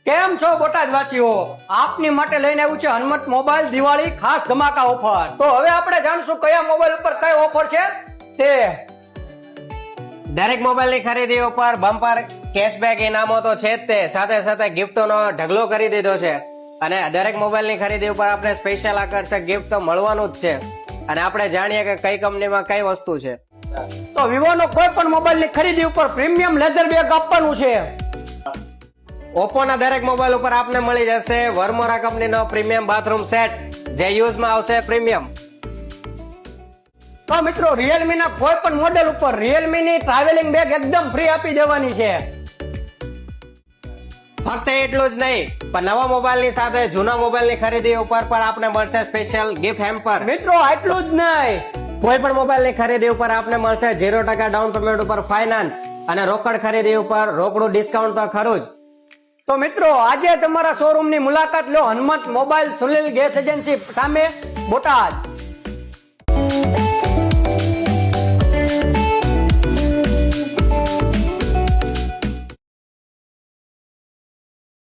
કેમ છો બોટાદ વાસીઓ? આપની માટે લઈને આવ્યું છે હનુમંત મોબાઈલ દિવાળી ખાસ ધમાકા ઓફર. તો હવે આપણે જાણશું કયા મોબાઈલ ઉપર કઈ ઓફર છે તે. દરેક મોબાઈલ ની ખરીદી ઉપર બમ્પર કેશબેક ઇનામો તો છે જ તે, સાથે સાથે ગિફ્ટોનો ઢગલો કરી દીધો છે. અને દરેક મોબાઈલ ની ખરીદી ઉપર આપણે સ્પેશિયલ આકર્ષક ગિફ્ટ તો મળવાનું જ છે. અને આપણે જાણીએ કે કઈ કંપનીમાં કઈ વસ્તુ છે. તો વિવો નો કોઈ પણ મોબાઈલ ની ખરીદી ઉપર પ્રીમિયમ લેધર બેગ આપવાનું છે. ઓપ્પો ના દરેક મોબાઈલ ઉપર આપને મળી જશે વર્મોરા કંપનીનો પ્રીમિયમ બાથરૂમ સેટ, જે યુઝમાં આવશે પ્રીમિયમ. તો મિત્રો રિયલમી ના કોઈ પણ મોડેલ ઉપર રિયલમી ની ટ્રાવેલિંગ બેગ એકદમ ફ્રી આપી દેવાની છે. ફક્ત એટલું જ નહીં, પણ નવા મોબાઈલ ની સાથે જૂના મોબાઈલ ની ખરીદી ઉપર પણ આપને મળશે સ્પેશિયલ ગિફ્ટ હેમ્પર. મિત્રો આટલું જ નહીં, કોઈ પણ મોબાઈલ ની ખરીદી ઉપર આપને મળશે 0% ડાઉન પેમેન્ટ ઉપર ફાઇનાન્સ, અને રોકડ ખરીદી ઉપર રોકડું ડિસ્કાઉન્ટ તો ખરું જ. તો મિત્રો આજે તમારા શોરૂમ ની મુલાકાત લો Hanumant mobile Sunil gas agency સામે બોટાદ.